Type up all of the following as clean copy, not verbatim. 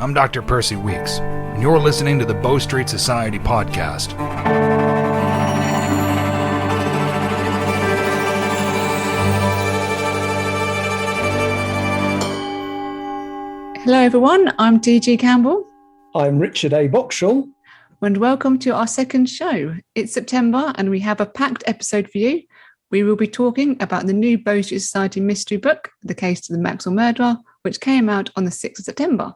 I'm Dr. Percy Weeks, and you're listening to the Bow Street Society podcast. Hello everyone, I'm DG Campbell. I'm Richard A. Boxshall. And welcome to our second show. It's September and we have a packed episode for you. We will be talking about the new Bow Street Society mystery book, The Case of the Maxwell Murderer, which came out on the 6th of September.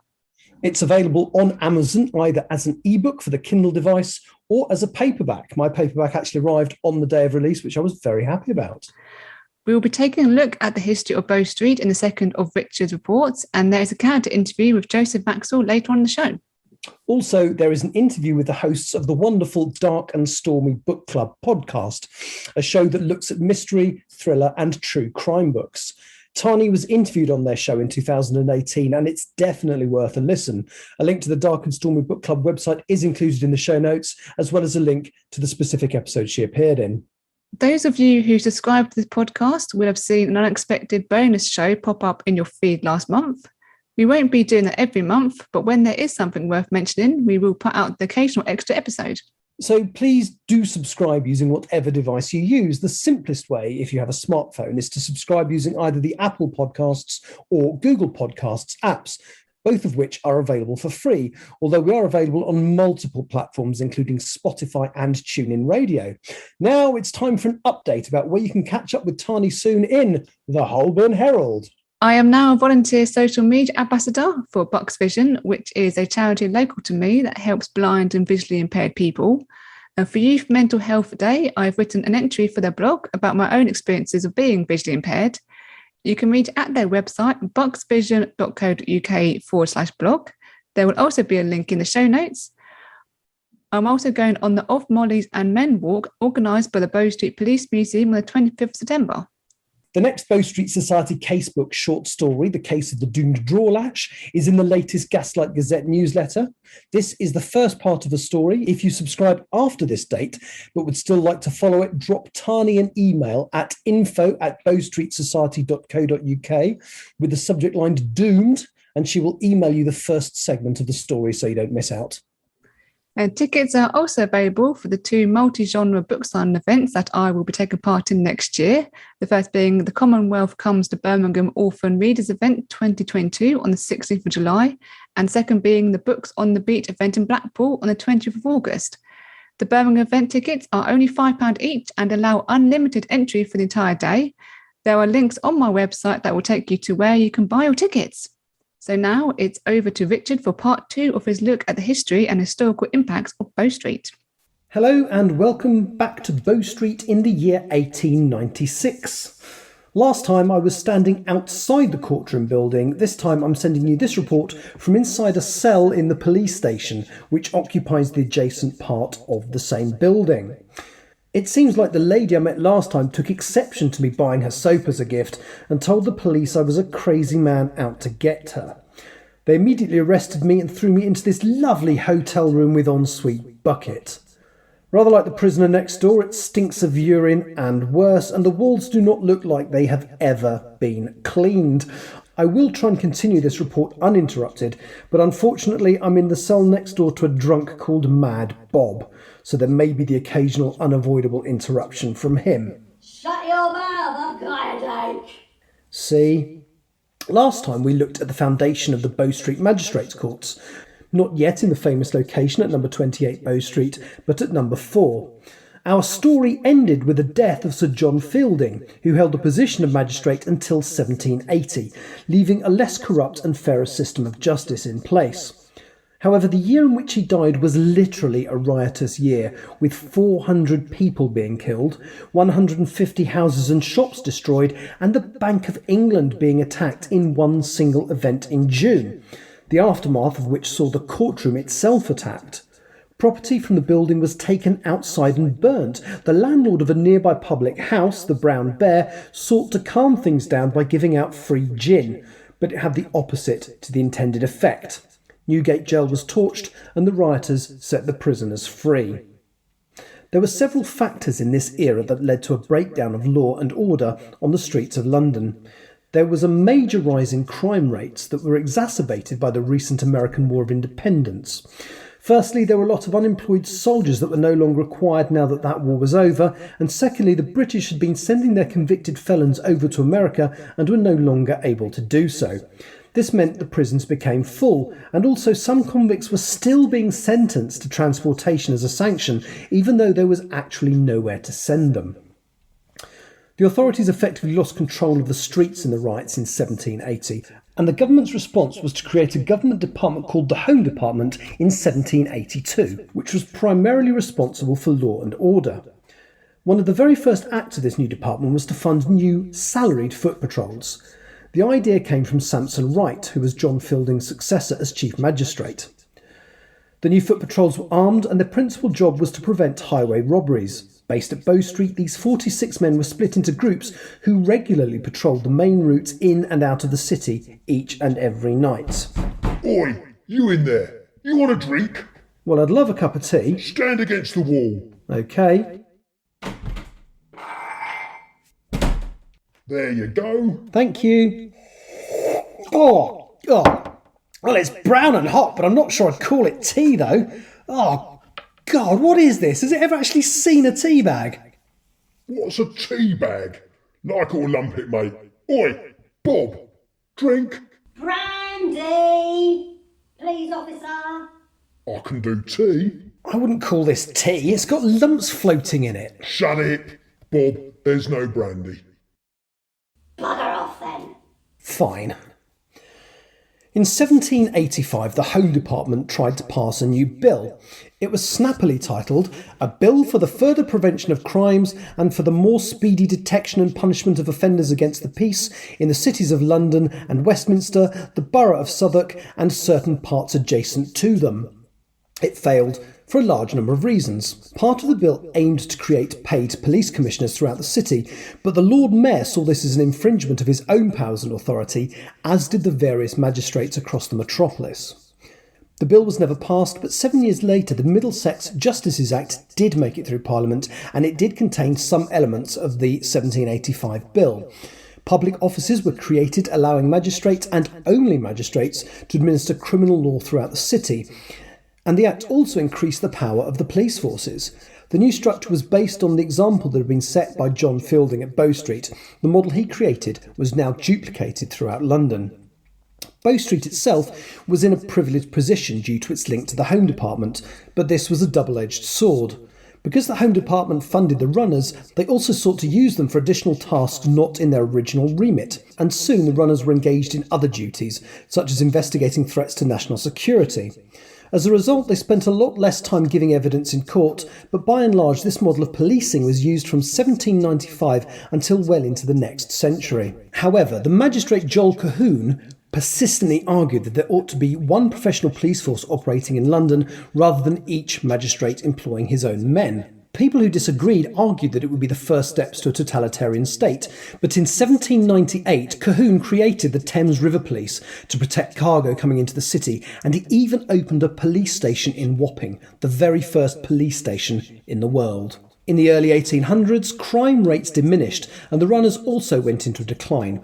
It's available on Amazon either as an ebook for the Kindle device or as a paperback. My paperback actually arrived on the day of release, which I was very happy about. We will be taking a look at the history of Bow Street in the second of Richard's reports, and there is a character interview with Joseph Maxwell later on in the show. Also, there is an interview with the hosts of the wonderful Dark and Stormy Book Club podcast, a show that looks at mystery, thriller and true crime books. Tani was interviewed on their show in 2018, and it's definitely worth a listen. A link to the Dark and Stormy Book Club website is included in the show notes, as well as a link to the specific episode she appeared in. Those of you who subscribe to this podcast will have seen an unexpected bonus show pop up in your feed last month. We won't be doing that every month, but when there is something worth mentioning, we will put out the occasional extra episode. So please do subscribe using whatever device you use. The simplest way, if you have a smartphone, is to subscribe using either the Apple Podcasts or Google Podcasts apps, both of which are available for free, although we are available on multiple platforms, including Spotify and TuneIn Radio. Now it's time for an update about where you can catch up with Tani soon in the Holborn Herald. I am now a volunteer social media ambassador for Box Vision, which is a charity local to me that helps blind and visually impaired people. And for Youth Mental Health Day, I've written an entry for their blog about my own experiences of being visually impaired. You can read at their website, boxvision.co.uk/blog. There will also be a link in the show notes. I'm also going on the Off Mollies and Men walk organised by the Bow Street Police Museum on the 25th of September. The next Bow Street Society casebook short story, The Case of the Doomed Drawlatch, is in the latest Gaslight Gazette newsletter. This is the first part of the story. If you subscribe after this date, but would still like to follow it, drop Tani an email at info@bowstreetsociety.co.uk with the subject line Doomed, and she will email you the first segment of the story so you don't miss out. And tickets are also available for the two multi-genre book signing events that I will be taking part in next year. The first being the Commonwealth Comes to Birmingham Orphan Readers Event 2022 on the 16th of July, and second being the Books on the Beat event in Blackpool on the 20th of August. The Birmingham event tickets are only £5 each and allow unlimited entry for the entire day. There are links on my website that will take you to where you can buy your tickets. So now it's over to Richard for part 2 of his look at the history and historical impacts of Bow Street. Hello and welcome back to Bow Street in the year 1896. Last time I was standing outside the courtroom building. This time I'm sending you this report from inside a cell in the police station, which occupies the adjacent part of the same building. It seems like the lady I met last time took exception to me buying her soap as a gift and told the police I was a crazy man out to get her. They immediately arrested me and threw me into this lovely hotel room with ensuite bucket. Rather like the prisoner next door, it stinks of urine and worse, and the walls do not look like they have ever been cleaned. I will try and continue this report uninterrupted, but unfortunately I'm in the cell next door to a drunk called Mad Bob, so there may be the occasional unavoidable interruption from him. Shut your mouth, I've got a headache. See? Last time we looked at the foundation of the Bow Street Magistrates Courts, not yet in the famous location at number 28 Bow Street, but at number 4. Our story ended with the death of Sir John Fielding, who held the position of magistrate until 1780, leaving a less corrupt and fairer system of justice in place. However, the year in which he died was literally a riotous year, with 400 people being killed, 150 houses and shops destroyed, and the Bank of England being attacked in one single event in June, the aftermath of which saw the courtroom itself attacked. Property from the building was taken outside and burnt. The landlord of a nearby public house, the Brown Bear, sought to calm things down by giving out free gin, but it had the opposite to the intended effect. Newgate Jail was torched and the rioters set the prisoners free. There were several factors in this era that led to a breakdown of law and order on the streets of London. there was a major rise in crime rates that were exacerbated by the recent American War of Independence. Firstly, there were a lot of unemployed soldiers that were no longer required now that that war was over, and secondly, the British had been sending their convicted felons over to America and were no longer able to do so. This meant the prisons became full, and also some convicts were still being sentenced to transportation as a sanction, even though there was actually nowhere to send them. The authorities effectively lost control of the streets in the riots in 1780, and the government's response was to create a government department called the Home Department in 1782, which was primarily responsible for law and order. One of the very first acts of this new department was to fund new salaried foot patrols. The idea came from Sampson Wright, who was John Fielding's successor as Chief Magistrate. The new foot patrols were armed, and their principal job was to prevent highway robberies. Based at Bow Street, these 46 men were split into groups who regularly patrolled the main routes in and out of the city each and every night. Oi, you in there? You want a drink? Well, I'd love a cup of tea. Stand against the wall. OK. There you go. Thank you. Oh. Well, it's brown and hot, but I'm not sure I'd call it tea, though. Oh, God, what is this? Has it ever actually seen a tea bag? What's a tea bag? Like or lump it, mate. Oi, Bob, drink. Brandy! Please, officer. I can do tea. I wouldn't call this tea. It's got lumps floating in it. Shut it. Bob, there's no brandy. Bugger off then. Fine. In 1785, the Home Department tried to pass a new bill. It was snappily titled, "A Bill for the Further Prevention of Crimes and for the More Speedy Detection and Punishment of Offenders Against the Peace in the Cities of London and Westminster, the Borough of Southwark and certain parts adjacent to them." It failed for a large number of reasons. Part of the bill aimed to create paid police commissioners throughout the city, but the Lord Mayor saw this as an infringement of his own powers and authority, as did the various magistrates across the metropolis. The bill was never passed, but 7 years later the Middlesex Justices Act did make it through Parliament, and it did contain some elements of the 1785 bill. Public offices were created, allowing magistrates, and only magistrates, to administer criminal law throughout the city. And the Act also increased the power of the police forces. The new structure was based on the example that had been set by John Fielding at Bow Street. The model he created was now duplicated throughout London. Bow Street itself was in a privileged position due to its link to the Home Department, but this was a double-edged sword. Because the Home Department funded the runners, they also sought to use them for additional tasks not in their original remit, and soon the runners were engaged in other duties, such as investigating threats to national security. As a result, they spent a lot less time giving evidence in court, but by and large this model of policing was used from 1795 until well into the next century. However, the magistrate Joel Colquhoun persistently argued that there ought to be one professional police force operating in London rather than each magistrate employing his own men. People who disagreed argued that it would be the first steps to a totalitarian state, but in 1798 Colquhoun created the Thames River Police to protect cargo coming into the city, and he even opened a police station in Wapping, the very first police station in the world. In the early 1800s, crime rates diminished and the runners also went into decline.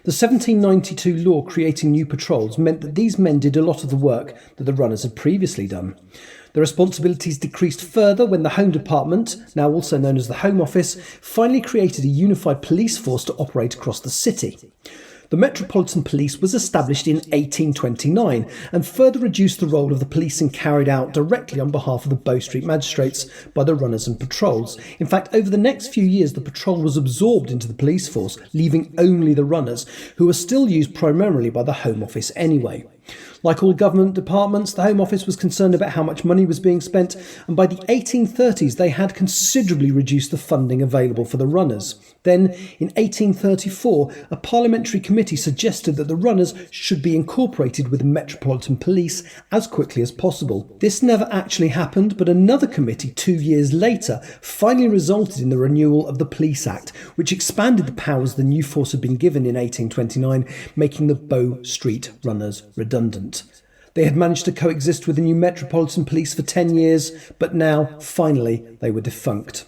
The 1792 law creating new patrols meant that these men did a lot of the work that the runners had previously done. The responsibilities decreased further when the Home Department, now also known as the Home Office, finally created a unified police force to operate across the city. The Metropolitan Police was established in 1829 and further reduced the role of the policing carried out directly on behalf of the Bow Street magistrates by the runners and patrols. In fact, over the next few years, the patrol was absorbed into the police force, leaving only the runners, who were still used primarily by the Home Office anyway. Like all government departments, the Home Office was concerned about how much money was being spent, and by the 1830s they had considerably reduced the funding available for the runners. Then, in 1834, a parliamentary committee suggested that the runners should be incorporated with the Metropolitan Police as quickly as possible. This never actually happened, but another committee 2 years later finally resulted in the renewal of the Police Act, which expanded the powers the new force had been given in 1829, making the Bow Street runners redundant. They had managed to coexist with the new Metropolitan Police for 10 years, but now, finally, they were defunct.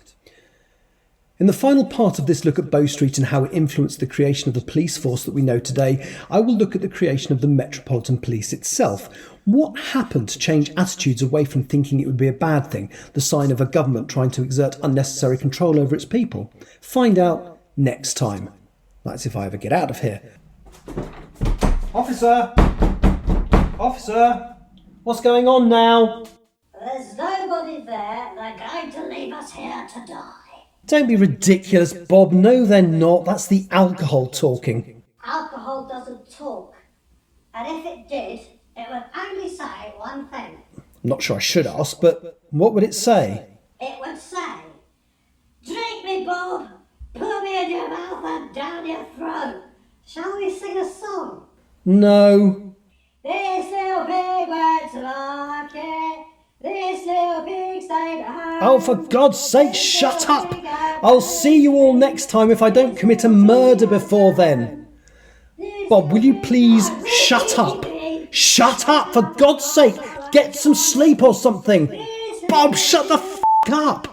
In the final part of this look at Bow Street and how it influenced the creation of the police force that we know today, I will look at the creation of the Metropolitan Police itself. What happened to change attitudes away from thinking it would be a bad thing, the sign of a government trying to exert unnecessary control over its people? Find out next time. That's if I ever get out of here. Officer! Officer! What's going on now? There's nobody there. They're going to leave us here to die. Don't be ridiculous, Bob. No, they're not. That's the alcohol talking. Alcohol doesn't talk. And if it did, it would only say one thing. I'm not sure I should ask, but what would it say? It would say, drink me, Bob. Put me in your mouth and down your throat. Shall we sing a song? No. This little pig went to market. This little pig stayed at home. Oh, for God's sake, shut up! I'll see you all next time if I don't commit a murder before then. Bob, will you please shut up? Shut up, for God's sake! Get some sleep or something! Bob, shut the f*** up!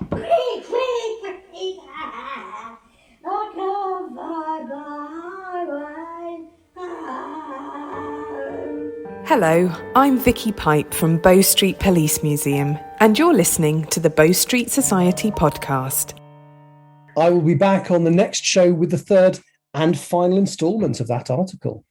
Hello, I'm Vicky Pipe from Bow Street Police Museum, and you're listening to the Bow Street Society podcast. I will be back on the next show with the third and final instalment of that article.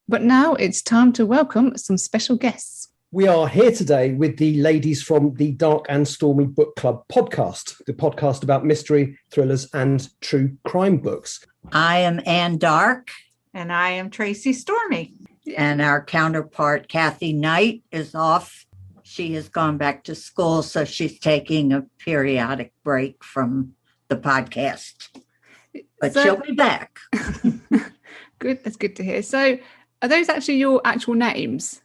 But now it's time to welcome some special guests. We are here today with the ladies from the Dark and Stormy Book Club podcast, the podcast about mystery, thrillers and true crime books. I am Anne Dark. And I am Tracy Stormy. And our counterpart, Kathy Knight, is off. She has gone back to school, so she's taking a periodic break from the podcast. But she'll be back. Good, that's good to hear. So are those actually your actual names?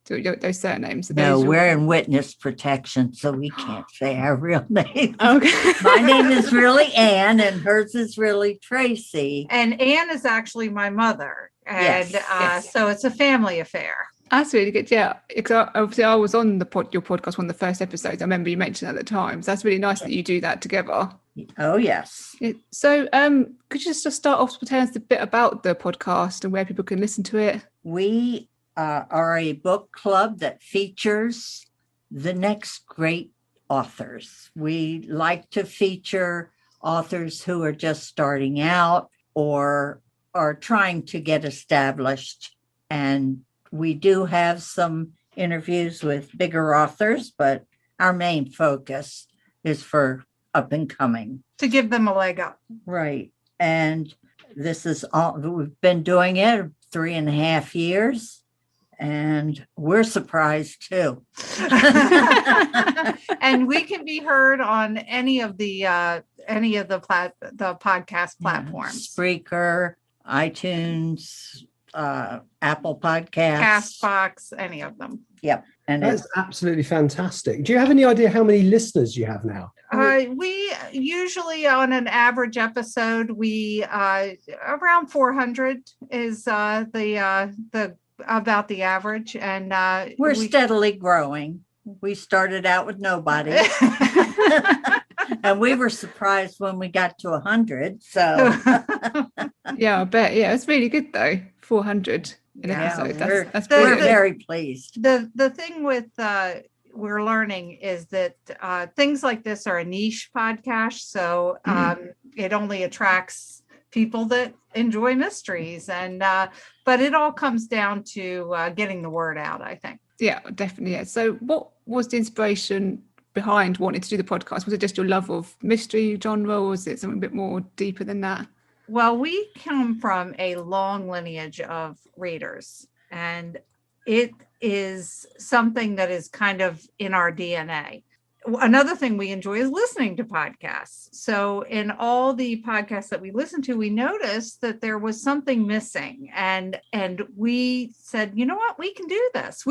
Those surnames? No, we're in witness protection, so we can't say our real name. Okay. My name is really Anne, and hers is really Tracy. And Anne is actually my mother. And Yes. so it's a family affair. That's really good. Yeah, because obviously I was on your podcast, one of the first episodes. I remember you mentioned at the time. So that's really nice that you do that together. Oh, yes. So could you just start off to tell us a bit about the podcast and where people can listen to it? We are a book club that features the next great authors. We like to feature authors who are just starting out or are trying to get established. And we do have some interviews with bigger authors, but our main focus is for up and coming. To give them a leg up. Right. And this is all, we've been doing it 3.5 years. And we're surprised too. And we can be heard on any of the podcast platforms. Spreaker, iTunes, Apple Podcasts, Castbox, any of them. Yep. And That's absolutely fantastic. Do you have any idea how many listeners you have now? We usually, on an average episode, we around 400 is the about the average, and we're steadily growing. We started out with nobody. And we were surprised when we got to 100. So Yeah, I bet. Yeah, it's really good though. 400 an episode. That's we're brilliant. very pleased. The thing with we're learning is that things like this are a niche podcast, so it only attracts people that enjoy mysteries, and but it all comes down to getting the word out, I think. Yeah, definitely. Yeah. So what was the inspiration behind wanting to do the podcast? Was it just your love of mystery genre, or was it something a bit more deeper than that? Well, we come from a long lineage of readers, and it is something that is kind of in our DNA. Another thing we enjoy is listening to podcasts. So in all the podcasts that we listen to, we noticed that there was something missing. And we said, you know what, we can do this.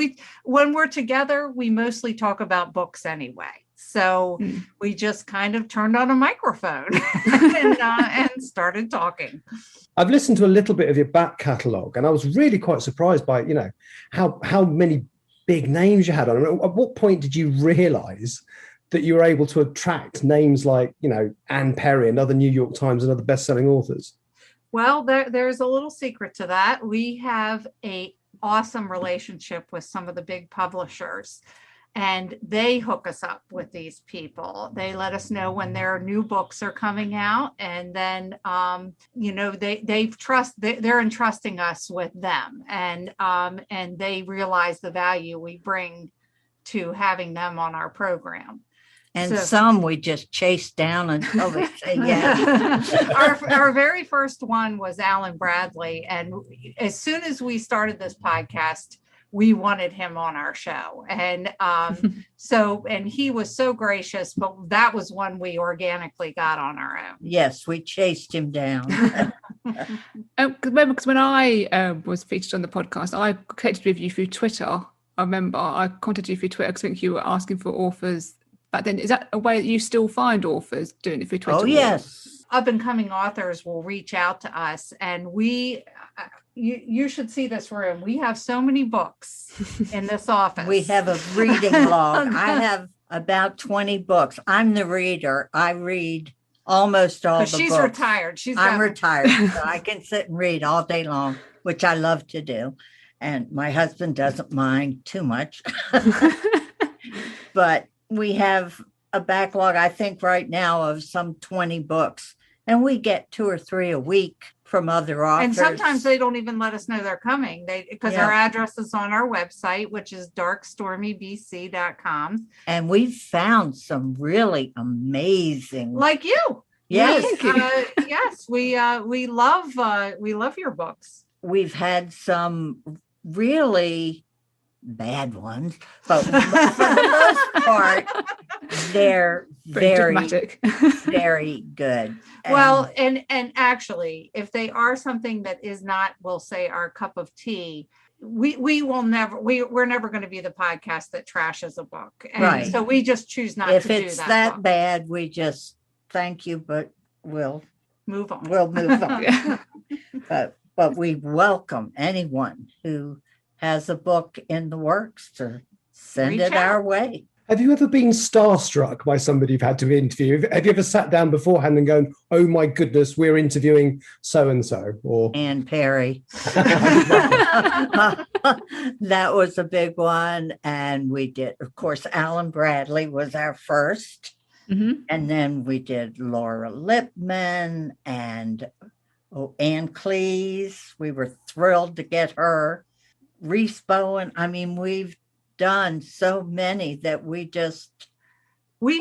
When we're together, we mostly talk about books anyway. So we just kind of turned on a microphone and started talking. I've listened to a little bit of your back catalogue, and I was really quite surprised by, how many big names you had on. At what point did you realise that you were able to attract names like, Anne Perry and other New York Times and other best-selling authors? Well, there's a little secret to that. We have a awesome relationship with some of the big publishers, and they hook us up with these people. They let us know when their new books are coming out, and then they're entrusting us with them, and they realize the value we bring to having them on our program. And some we just chase down until they say yes. Our very first one was Alan Bradley. And as soon as we started this podcast, we wanted him on our show. And and he was so gracious, but that was one we organically got on our own. Yes, we chased him down. Because when I was featured on the podcast, I connected with you through Twitter. I remember I contacted you through Twitter because I think you were asking for authors. But then, is that a way that you still find authors doing it through Twitter? Oh, yes. Up and coming authors will reach out to us, and you should see this room. We have so many books in this office. We have a reading log. I have about 20 books. I'm the reader. I read almost all the she's books. Retired. I'm retired, so I can sit and read all day long, which I love to do. And my husband doesn't mind too much. But we have a backlog, I think, right now of some 20 books, and we get 2 or 3 a week from other authors. And sometimes they don't even let us know they're coming. Because our address is on our website, which is darkstormybc.com. And we've found some really amazing, like you. Yes, yes, we love your books. We've had some really bad ones, but for the most part, they're very very good. Well, and actually, if they are something that is not, we'll say, our cup of tea, we're never going to be the podcast that trashes a book. And right. So we just choose not if to do that. If it's that bad, we just thank you, but we'll move on. We'll move on. But we welcome anyone who has a book in the works to send it our way. Have you ever been starstruck by somebody you've had to interview? Have you ever sat down beforehand and gone, oh my goodness, we're interviewing so-and-so? Or Anne Perry. That was a big one. And we did, of course, Alan Bradley was our first. Mm-hmm. And then we did Laura Lippman and Ann Cleese. We were thrilled to get her. Reese Bowen. I mean, we've done so many that we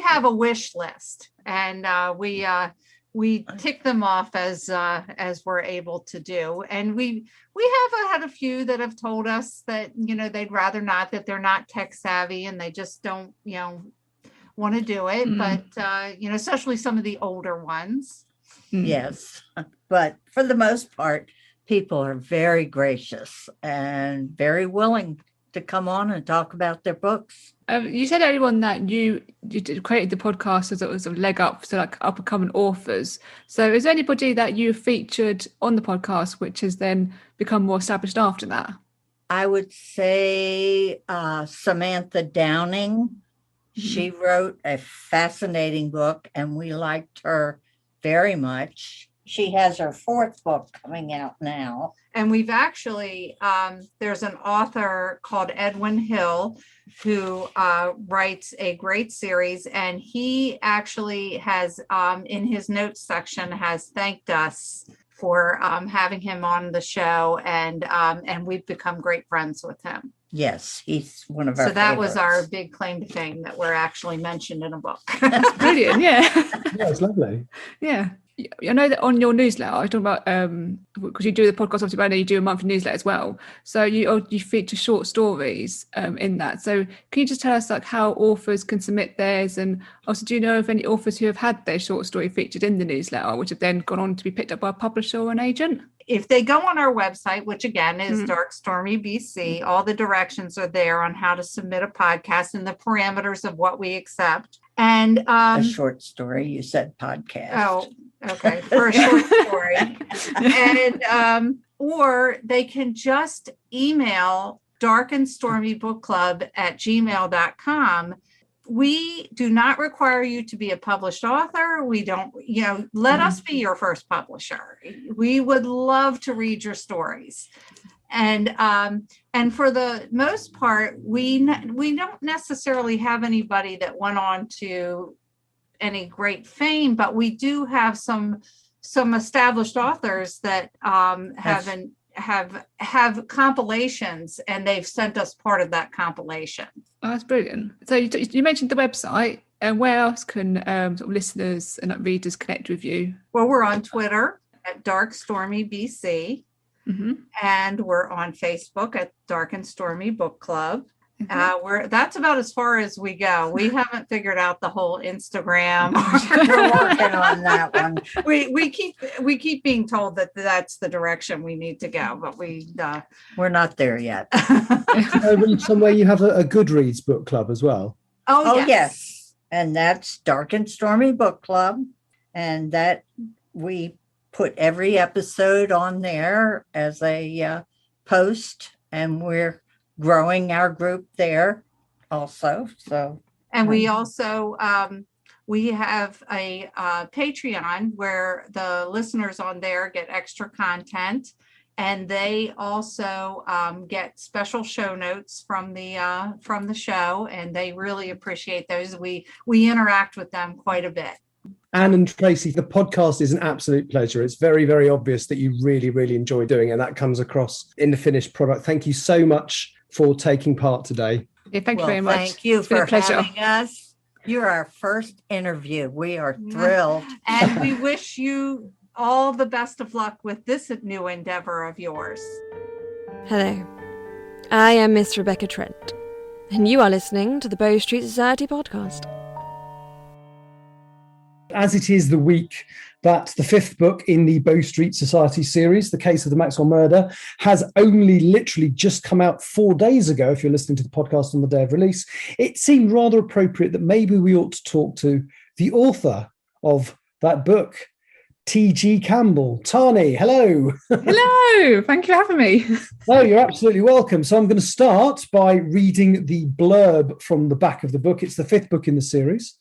have a wish list, and we tick them off as we're able to do. And we have had a few that have told us that they'd rather not, that they're not tech savvy and they just don't want to do it. But especially some of the older ones. Yes, but for the most part, people are very gracious and very willing to come on and talk about their books. You said earlier on that you created the podcast as a leg up to like up and coming authors. So is there anybody that you featured on the podcast which has then become more established after that? I would say Samantha Downing. She wrote a fascinating book and we liked her very much. She has her 4th book coming out now. And we've actually, there's an author called Edwin Hill who writes a great series. And he actually has, in his notes section, has thanked us for having him on the show. And we've become great friends with him. Yes, he's one of our So that favorites. was our big claim to fame, that we're actually mentioned in a book. That's brilliant, yeah. Yeah, it's lovely. Yeah. I know that on your newsletter, I talk about because you do the podcast, obviously, but I know you do a monthly newsletter as well. So you feature short stories in that. So can you just tell us like how authors can submit theirs, and also do you know of any authors who have had their short story featured in the newsletter, which have then gone on to be picked up by a publisher or an agent? If they go on our website, which again is Dark Stormy BC, all the directions are there on how to submit a podcast and the parameters of what we accept. And a short story, you said podcast. Oh, okay, for a short story. And or they can just email darkandstormybookclub@gmail.com we do not require you to be a published author. We don't, let us be your first publisher. We would love to read your stories. And for the most part, we don't necessarily have anybody that went on to any great fame, but we do have some established authors that have compilations, and they've sent us part of that compilation. Oh, that's brilliant. So you mentioned the website, and where else can sort of listeners and readers connect with you? Well, we're on Twitter at Dark Stormy BC, and we're on Facebook at Dark and Stormy Book Club. That's about as far as we go. We haven't figured out the whole Instagram. We're working on that one. We keep being told that that's the direction we need to go, but we're not there yet. I read somewhere you have a Goodreads book club as well. Oh yes. And that's Dark and Stormy Book Club, and that we put every episode on there as a post, and we're growing our group there also. So, and we also we have a Patreon where the listeners on there get extra content, and they also get special show notes from the show, and they really appreciate those. We interact with them quite a bit. Anne and Tracy, the podcast is an absolute pleasure. It's very, very obvious that you really, really enjoy doing it, and that comes across in the finished product. Thank you so much for taking part today. Yeah, thank you very much. Thank you for having us. You're our first interview. We are thrilled. And we wish you all the best of luck with this new endeavor of yours. Hello, I am Miss Rebecca Trent, and you are listening to the Bow Street Society podcast. As it is the week that the fifth book in the Bow Street Society series, The Case of the Maxwell Murder, has only literally just come out 4 days ago, if you're listening to the podcast on the day of release, it seemed rather appropriate that maybe we ought to talk to the author of that book, T.G. Campbell. Tani, hello. Hello, thank you for having me. No, you're absolutely welcome. So I'm going to start by reading the blurb from the back of the book. It's the fifth book in the series,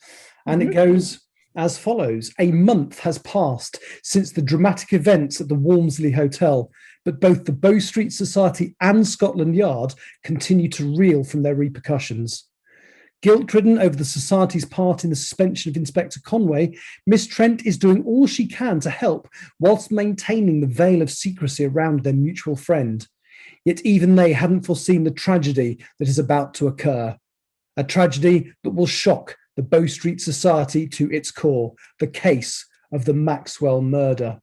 and it goes as follows. A month has passed since the dramatic events at the Walmsley Hotel, but both the Bow Street Society and Scotland Yard continue to reel from their repercussions. Guilt-ridden over the Society's part in the suspension of Inspector Conway, Miss Trent is doing all she can to help whilst maintaining the veil of secrecy around their mutual friend. Yet even they hadn't foreseen the tragedy that is about to occur. A tragedy that will shock the Bow Street Society to its core, the case of the Maxwell murder.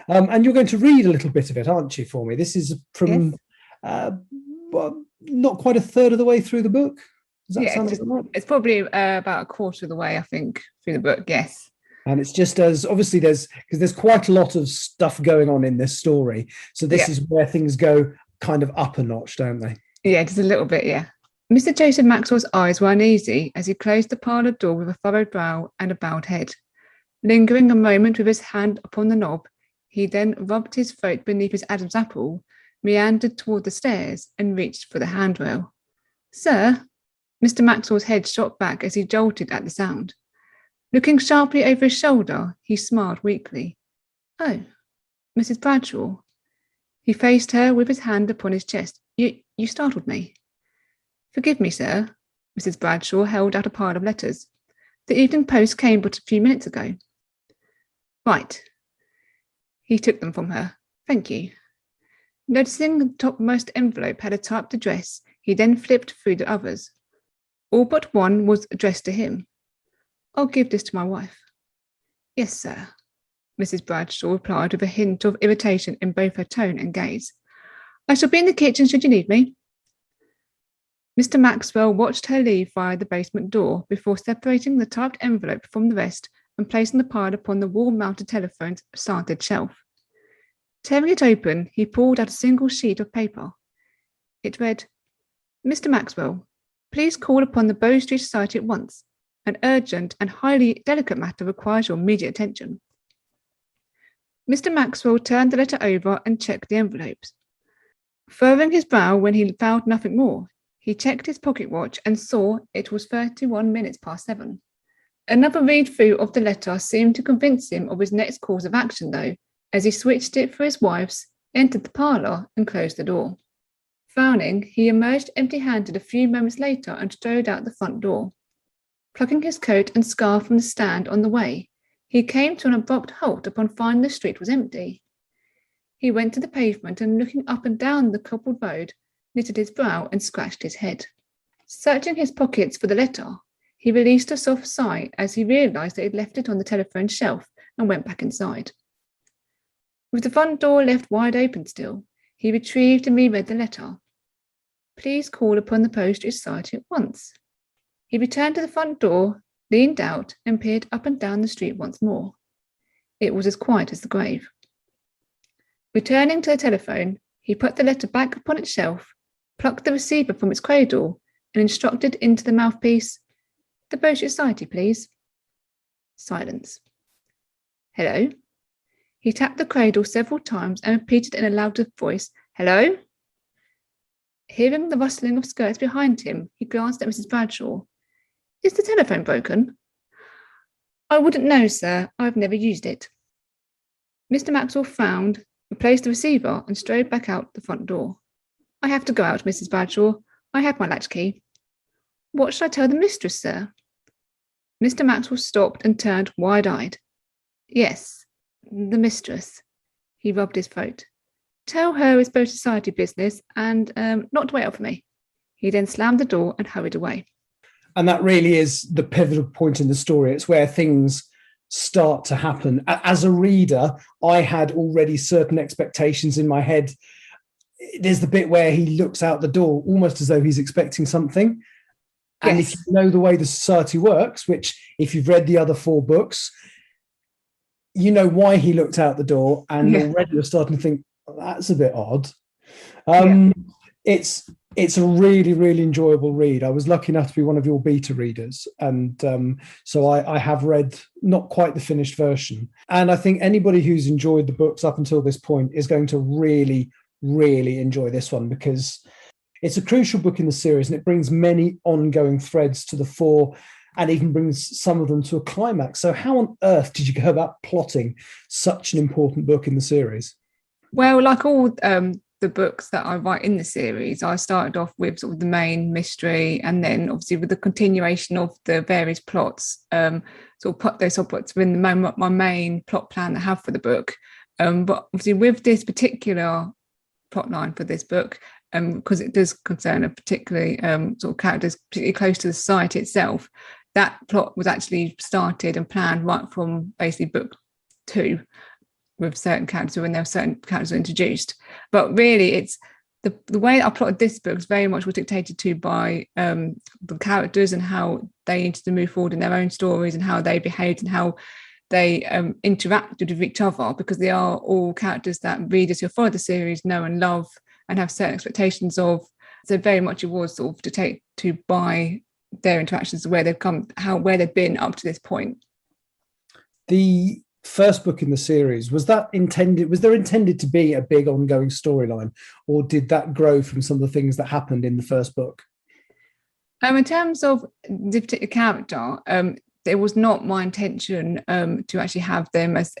And you're going to read a little bit of it, aren't you, for me? This is from not quite a third of the way through the book. Does that sound like right? It's probably about a quarter of the way, I think, through the book, yes. And it's just as, obviously, there's quite a lot of stuff going on in this story. So this is where things go kind of up a notch, don't they? Yeah, just a little bit, yeah. Mr. Joseph Maxwell's eyes were uneasy as he closed the parlour door with a furrowed brow and a bowed head. Lingering a moment with his hand upon the knob, he then rubbed his throat beneath his Adam's apple, meandered toward the stairs, and reached for the handrail. "Sir?" Mr. Maxwell's head shot back as he jolted at the sound. Looking sharply over his shoulder, he smiled weakly. "Oh, Mrs. Bradshaw." He faced her with his hand upon his chest. You startled me." "Forgive me, sir." Mrs. Bradshaw held out a pile of letters. "The evening post came but a few minutes ago." "Right." He took them from her. "Thank you." Noticing the topmost envelope had a typed address, he then flipped through the others. All but one was addressed to him. "I'll give this to my wife." "Yes, sir," Mrs. Bradshaw replied with a hint of irritation in both her tone and gaze. "I shall be in the kitchen should you need me." Mr. Maxwell watched her leave via the basement door before separating the typed envelope from the rest and placing the pile upon the wall-mounted telephone's slanted shelf. Tearing it open, he pulled out a single sheet of paper. It read, "Mr. Maxwell, please call upon the Bow Street Society at once. An urgent and highly delicate matter requires your immediate attention." Mr. Maxwell turned the letter over and checked the envelopes. Furrowing his brow when he found nothing more, He checked his pocket watch and saw it was 31 minutes past 7. Another read-through of the letter seemed to convince him of his next course of action, though, as he switched it for his wife's, entered the parlour and closed the door. Frowning, he emerged empty-handed a few moments later and strode out the front door. Plucking his coat and scarf from the stand on the way, he came to an abrupt halt upon finding the street was empty. He went to the pavement and, looking up and down the cobbled road, knitted his brow and scratched his head. Searching his pockets for the letter, he released a soft sigh as he realised that he'd left it on the telephone shelf and went back inside. With the front door left wide open still, he retrieved and reread the letter. Please call upon the Bow Street Society at once. He returned to the front door, leaned out and peered up and down the street once more. It was as quiet as the grave. Returning to the telephone, he put the letter back upon its shelf, plucked the receiver from its cradle, and instructed into the mouthpiece, "The Bow Street Society, please." Silence. "Hello?" He tapped the cradle several times and repeated in a louder voice, "Hello?" Hearing the rustling of skirts behind him, he glanced at Mrs. Bradshaw. "Is the telephone broken?" "I wouldn't know, sir. I've never used it." Mr. Maxwell frowned, replaced the receiver, and strode back out the front door. "I have to go out, Mrs. Bradshaw. I have my latchkey." "What shall I tell the mistress, sir?" Mr. Maxwell stopped and turned wide-eyed. "Yes, the mistress." He rubbed his throat. "Tell her it's both society business and not to wait up for me." He then slammed the door and hurried away. And that really is the pivotal point in the story. It's where things start to happen. As a reader, I had already certain expectations in my head. There's the bit where he looks out the door almost as though he's expecting something. And Yes. if you know the way the society works, which if you've read the other 4 books, you know why he looked out the door, and already you're starting to think, that's a bit odd. It's a really, really enjoyable read. I was lucky enough to be one of your beta readers. And so I have read not quite the finished version. And I think anybody who's enjoyed the books up until this point is going to really, really enjoy this one, because it's a crucial book in the series and it brings many ongoing threads to the fore and even brings some of them to a climax. So how on earth did you go about plotting such an important book in the series? Well, like all the books that I write in the series, I started off with sort of the main mystery, and then obviously with the continuation of the various plots, sort of put those subplots within my main plot plan I have for the book. But obviously with this particular plot line for this book, because it does concern a particularly sort of characters particularly close to the society itself, that plot was actually started and planned right from basically book 2, with certain characters when there were certain characters introduced. But really, it's the way I plotted this book is very much was dictated to by the characters and how they needed to move forward in their own stories and how they behaved and how they interacted with each other, because they are all characters that readers who follow the series know and love and have certain expectations of. So very much it was sort of dictated to by their interactions, where they've come, where they've been up to this point. The first book in the series, was there intended to be a big ongoing storyline, or did that grow from some of the things that happened in the first book? In terms of the particular character, it was not my intention to actually have them as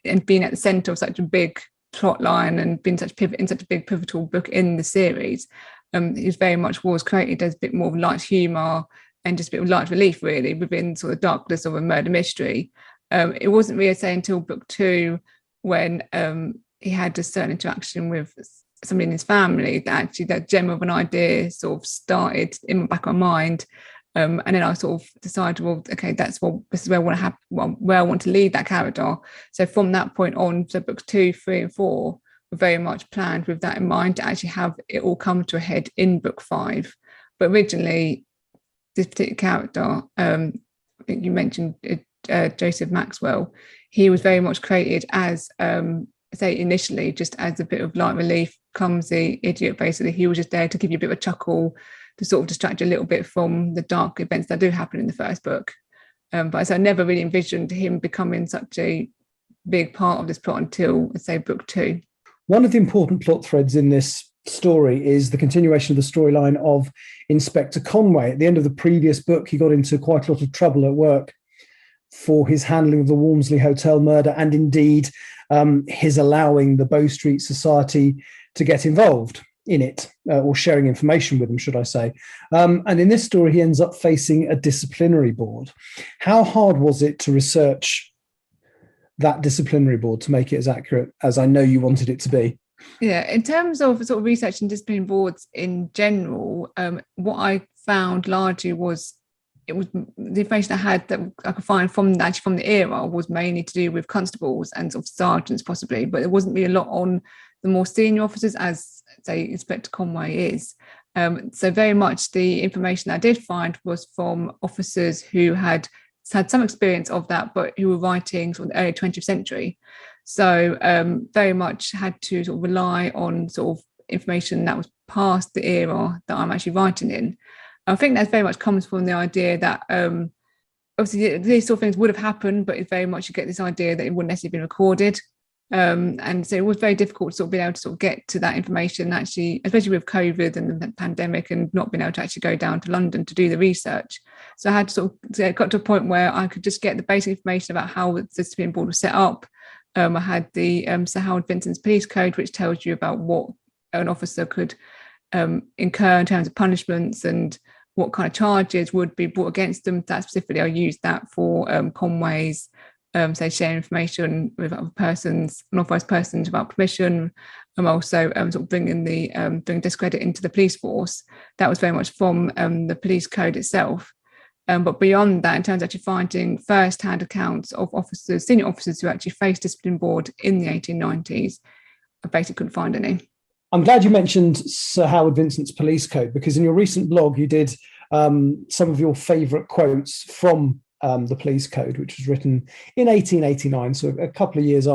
and being at the centre of such a big plot line and being such a big pivotal book in the series. It very much was created as a bit more of light humour and just a bit of light relief, really, within sort of darkness of a murder mystery. It wasn't really, say, until book 2 when he had a certain interaction with somebody in his family that actually that gem of an idea sort of started in the back of my mind. And then I sort of decided, well, okay, this is where I want to have, where I want to lead that character. So from that point on, so books 2, 3, and 4 were very much planned with that in mind, to actually have it all come to a head in book 5. But originally, this particular character, I think you mentioned Joseph Maxwell, he was very much created as, say, initially just as a bit of light relief, clumsy idiot, basically. He was just there to give you a bit of a chuckle, to sort of distract you a little bit from the dark events that do happen in the first book. But I never really envisioned him becoming such a big part of this plot until, let's say, book 2. One of the important plot threads in this story is the continuation of the storyline of Inspector Conway. At the end of the previous book, he got into quite a lot of trouble at work for his handling of the Walmsley Hotel murder, and indeed his allowing the Bow Street Society to get involved in it, or sharing information with them, should I say. And in this story, he ends up facing a disciplinary board. How hard was it to research that disciplinary board to make it as accurate as I know you wanted it to be? Yeah, in terms of sort of researching discipline boards in general, what I found largely was the information I had that I could find from the era was mainly to do with constables and sort of sergeants possibly, but there wasn't really a lot on the more senior officers, as say Inspector Conway is. So very much the information I did find was from officers who had some experience of that, but who were writing sort of the early 20th century. So very much had to sort of rely on sort of information that was past the era that I'm actually writing in. I think that very much comes from the idea that obviously these sort of things would have happened, but it's very much you get this idea that it wouldn't necessarily be recorded. And so it was very difficult to sort of be able to sort of get to that information actually, especially with COVID and the pandemic and not being able to actually go down to London to do the research. So I had to sort of got to a point where I could just get the basic information about how the discipline board was set up. I had the Sir Howard Vincent's police code, which tells you about what an officer could incur in terms of punishments and what kind of charges would be brought against them. That specifically, I used that for Conway's, say, sharing information with other persons, unauthorised persons without permission. I'm also sort of bringing discredit into the police force. That was very much from the police code itself. But beyond that, in terms of actually finding first-hand accounts of officers, senior officers who actually faced discipline board in the 1890s, I basically couldn't find any. I'm glad you mentioned Sir Howard Vincent's police code, because in your recent blog, you did some of your favourite quotes from the police code, which was written in 1889, so a couple of years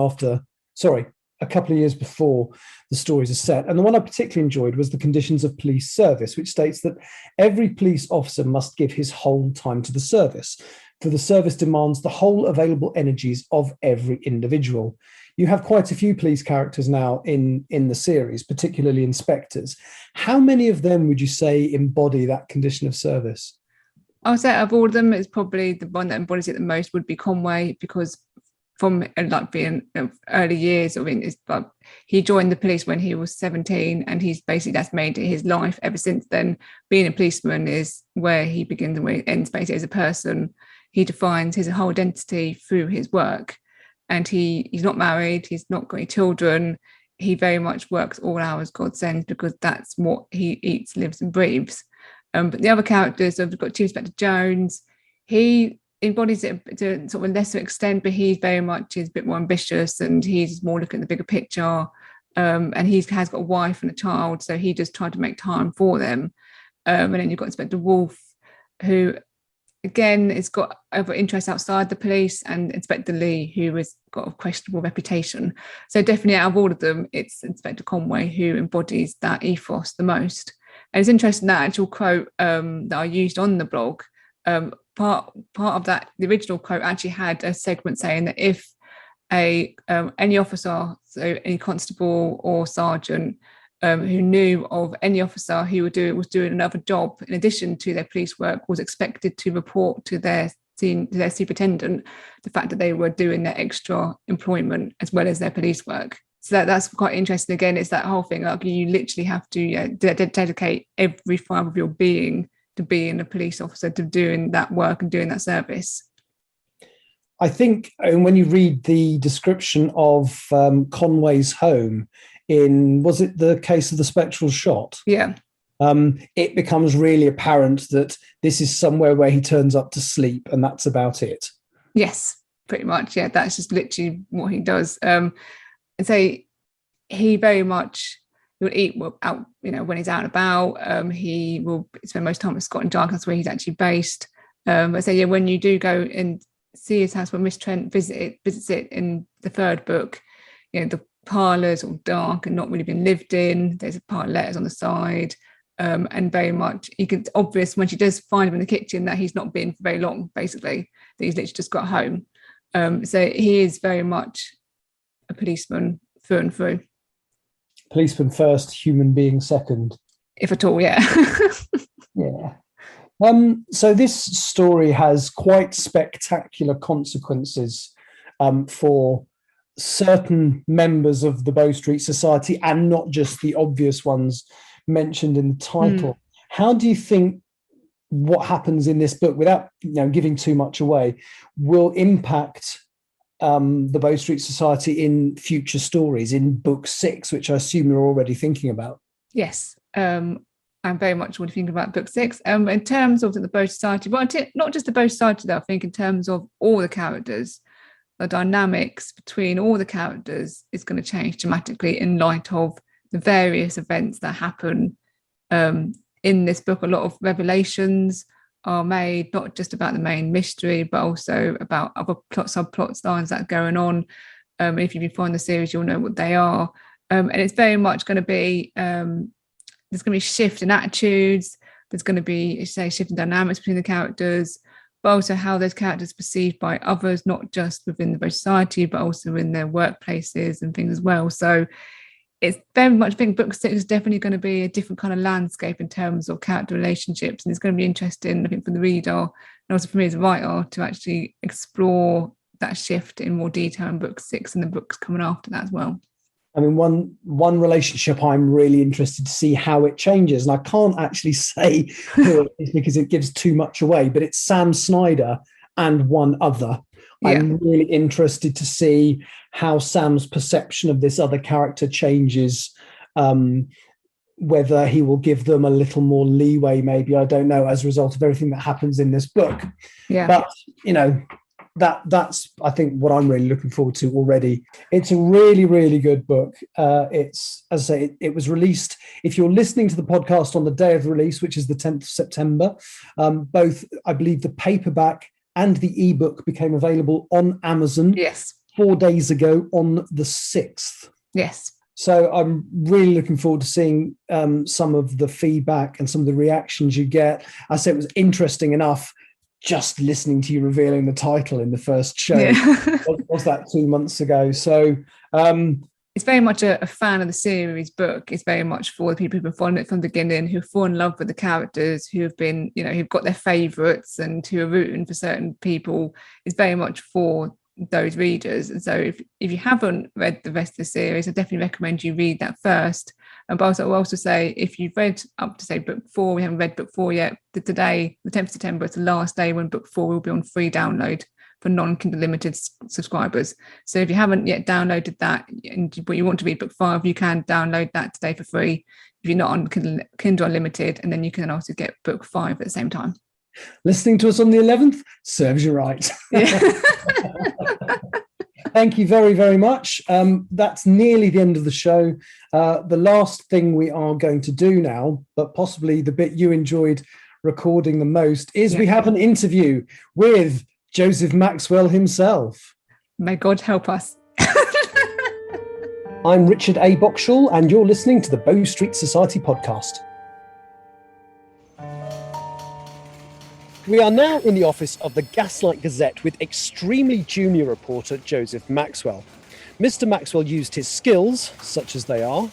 before the stories are set. And the one I particularly enjoyed was the conditions of police service, which states that every police officer must give his whole time to the service, for the service demands the whole available energies of every individual. You have quite a few police characters now in the series, particularly inspectors. How many of them would you say embody that condition of service? I would say of all of them, it's probably the one that embodies it the most would be Conway, because from like being early years, he joined the police when he was 17, and that's made it his life ever since then. Being a policeman is where he begins and where he ends basically as a person. He defines his whole identity through his work, and he's not married, he's not got any children. He very much works all hours God sends, because that's what he eats, lives and breathes. But the other characters, so we've got Chief Inspector Jones. He embodies it to sort of a lesser extent, but he's very much is a bit more ambitious, and he's more looking at the bigger picture. And he has got a wife and a child, so he just tried to make time for them. And then you've got Inspector Wolf, who again has got other interests outside the police, and Inspector Lee, who has got a questionable reputation. So definitely out of all of them, it's Inspector Conway who embodies that ethos the most. And it's interesting, that actual quote that I used on the blog, part of that, the original quote actually had a segment saying that if any officer, so any constable or sergeant who knew of any officer who was doing another job in addition to their police work, was expected to report to their superintendent the fact that they were doing their extra employment as well as their police work. So that's quite interesting. Again, it's that whole thing, like you literally have to dedicate every fibre of your being to being a police officer, to doing that work and doing that service. I think when you read the description of Conway's home in, was it the Case of the Spectral Shot? Yeah. It becomes really apparent that this is somewhere where he turns up to sleep, and that's about it. Yes, pretty much. Yeah, that's just literally what he does. And so he very much will eat out, when he's out and about. He will spend most time with Scotland Yard, that's where he's actually based. But so when you do go and see his house, when Miss Trent visits it in the third book, the parlour's all dark and not really been lived in. There's a pile of letters on the side. And very much, it's obvious when she does find him in the kitchen that he's not been for very long, basically, that he's literally just got home. So he is very much a policeman through and through. Policeman first, human being second. If at all, yeah. Yeah. So this story has quite spectacular consequences for certain members of the Bow Street Society, and not just the obvious ones mentioned in the title. How do you think what happens in this book, without giving too much away, will impact the Bow Street Society in future stories, in book 6, which I assume you're already thinking about? Yes. I'm very much already thinking about book 6. In terms of the Bow Society, but not just the Bow Society, though, I think in terms of all the characters, the dynamics between all the characters is going to change dramatically in light of the various events that happen in this book. A lot of revelations are made, not just about the main mystery, but also about other subplot lines that are going on. If you've been following the series, you'll know what they are. And it's very much going to be, there's going to be shift in attitudes. There's going to be, shift in dynamics between the characters, but also how those characters are perceived by others, not just within the Bow Society, but also in their workplaces and things as well. So it's very much, I think book 6 is definitely going to be a different kind of landscape in terms of character relationships. And it's going to be interesting, I think, for the reader and also for me as a writer to actually explore that shift in more detail in book 6 and the books coming after that as well. I mean, one relationship I'm really interested to see how it changes, and I can't actually say who it is because it gives too much away, but it's Sam Snyder and one other. Yeah. I'm really interested to see how Sam's perception of this other character changes, whether he will give them a little more leeway, maybe, I don't know, as a result of everything that happens in this book. Yeah. But, that's I think what I'm really looking forward to already. It's a really, really good book. It's, as I say, it was released, if you're listening to the podcast on the day of release, which is the 10th of September, both, I believe, the paperback and the ebook became available on Amazon 4 days ago on the 6th. Yes. So I'm really looking forward to seeing some of the feedback and some of the reactions you get. I said it was interesting enough just listening to you revealing the title in the first show. Was that 2 months ago? So it's very much a fan of the series book. It's very much for the people who've been following it from the beginning, who fall in love with the characters, who have been, who've got their favourites and who are rooting for certain people. It's very much for those readers. And so if you haven't read the rest of the series, I definitely recommend you read that first. But I'll also say, if you've read up to, say, book 4, we haven't read book 4 yet, today, the 10th of September, is the last day when book 4 will be on free download for non-Kindle Limited subscribers. So if you haven't yet downloaded that, but you want to read book 5, you can download that today for free if you're not on Kindle Unlimited, and then you can also get book 5 at the same time. Listening to us on the 11th serves you right. Yeah. Thank you very, very much. That's nearly the end of the show. The last thing we are going to do now, but possibly the bit you enjoyed recording the most, is we have an interview with Joseph Maxwell himself. May God help us. I'm Richard A. Boxshall, and you're listening to the Bow Street Society podcast. We are now in the office of the Gaslight Gazette with extremely junior reporter Joseph Maxwell. Mr. Maxwell used his skills, such as they are,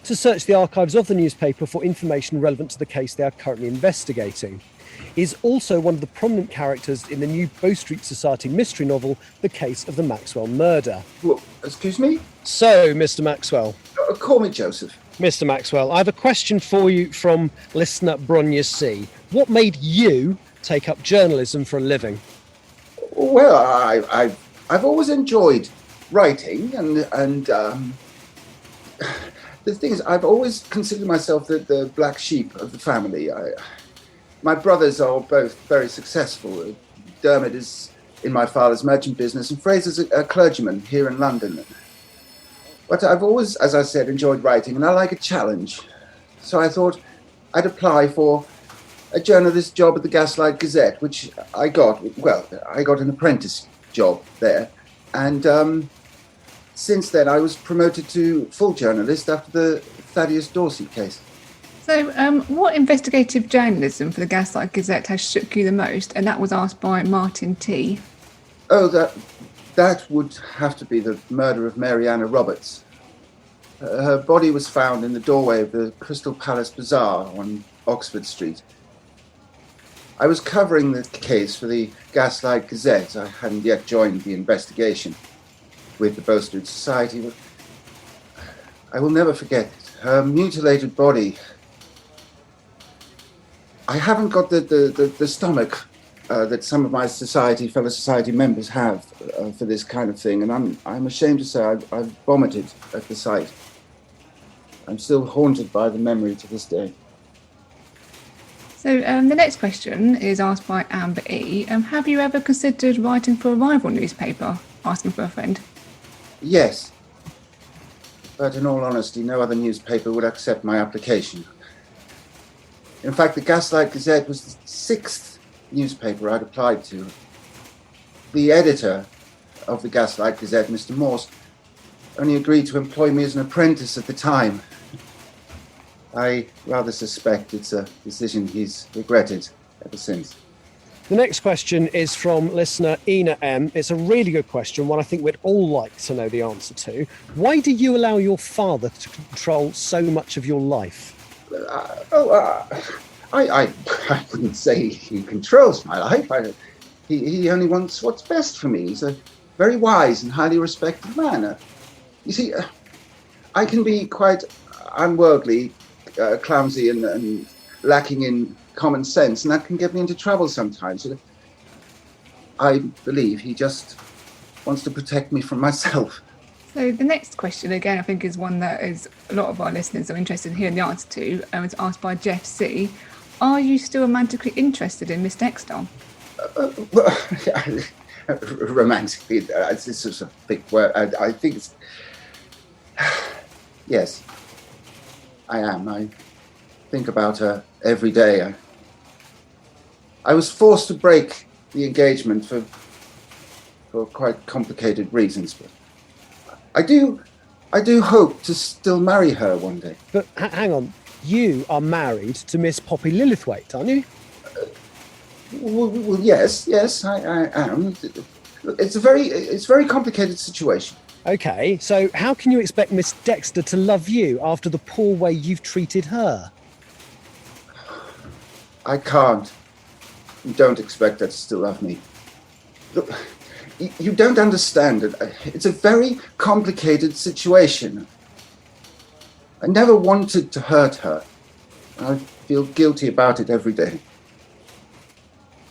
to search the archives of the newspaper for information relevant to the case they are currently investigating. He is also one of the prominent characters in the new Bow Street Society mystery novel, The Case of the Maxwell Murder. Well, excuse me? So, Mr. Maxwell. Call me Joseph. Mr. Maxwell, I have a question for you from listener Bronya C. What made you take up journalism for a living? Well, I've always enjoyed writing, and the thing is, I've always considered myself the black sheep of the family. My brothers are both very successful. Dermot is in my father's merchant business, and Fraser's a clergyman here in London. But I've always, as I said, enjoyed writing, and I like a challenge. So I thought I'd apply for a journalist job at the Gaslight Gazette, which I got. Well, I got an apprentice job there. And since then, I was promoted to full journalist after the Thaddeus Dorsey case. So what investigative journalism for the Gaslight Gazette has shook you the most? And that was asked by Martin T. Oh, that would have to be the murder of Mary Anna Roberts. Her body was found in the doorway of the Crystal Palace Bazaar on Oxford Street. I was covering the case for the Gaslight Gazette. I hadn't yet joined the investigation with the Bow Street Society, but I will never forget it. Her mutilated body. I haven't got the stomach that some of my fellow society members have for this kind of thing, and I'm ashamed to say I've vomited at the sight. I'm still haunted by the memory to this day. So the next question is asked by Amber E. Have you ever considered writing for a rival newspaper? Asking for a friend. Yes, but in all honesty, no other newspaper would accept my application. In fact, the Gaslight Gazette was the 6th newspaper I'd applied to. The editor of the Gaslight Gazette, Mr. Morse, only agreed to employ me as an apprentice at the time. I rather suspect it's a decision he's regretted ever since. The next question is from listener Ina M. It's a really good question, one I think we'd all like to know the answer to. Why do you allow your father to control so much of your life? I wouldn't say he controls my life. He only wants what's best for me. He's a very wise and highly respected man. You see, I can be quite unworldly, clumsy and lacking in common sense, and that can get me into trouble sometimes. I believe he just wants to protect me from myself. So the next question, again, I think is one that is a lot of our listeners are interested in hearing the answer to. It's asked by Jeff C. Are you still romantically interested in Miss Dexter? Romantically, this is a big word. I think it's... Yes, I am. I think about her every day. I was forced to break the engagement for quite complicated reasons, but I do hope to still marry her one day. But hang on, you are married to Miss Poppy Lilithwaite, aren't you? Well, yes, I am. It's a very complicated situation. Okay, so how can you expect Miss Dexter to love you after the poor way you've treated her? I can't. You don't expect her to still love me. Look, you don't understand it. It's a very complicated situation. I never wanted to hurt her. I feel guilty about it every day.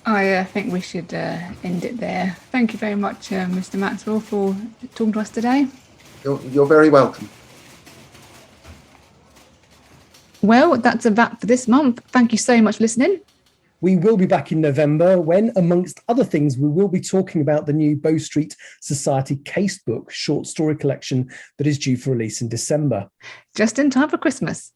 I think we should end it there. Thank you very much, Mr. Maxwell, for talking to us today. You're very welcome. Well, that's a wrap for this month. Thank you so much for listening. We will be back in November when, amongst other things, we will be talking about the new Bow Street Society Casebook short story collection that is due for release in December. Just in time for Christmas.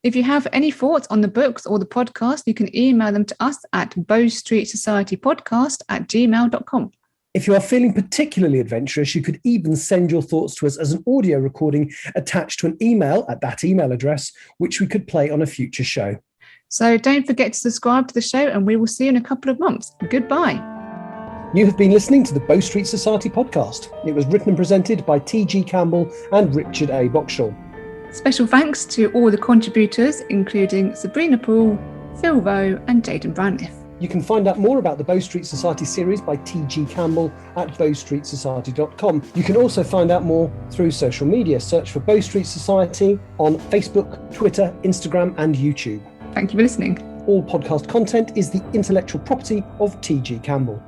If you have any thoughts on the books or the podcast, you can email them to us at bowstreetsocietypodcast@gmail.com. If you are feeling particularly adventurous, you could even send your thoughts to us as an audio recording attached to an email at that email address, which we could play on a future show. So don't forget to subscribe to the show, and we will see you in a couple of months. Goodbye. You have been listening to the Bow Street Society podcast. It was written and presented by T.G. Campbell and Richard A. Boxshall. Special thanks to all the contributors, including Sabrina Poole, Phil Rowe and Jaden Brandliff. You can find out more about the Bow Street Society series by T.G. Campbell at bowstreetsociety.com. You can also find out more through social media. Search for Bow Street Society on Facebook, Twitter, Instagram and YouTube. Thank you for listening. All podcast content is the intellectual property of T.G. Campbell.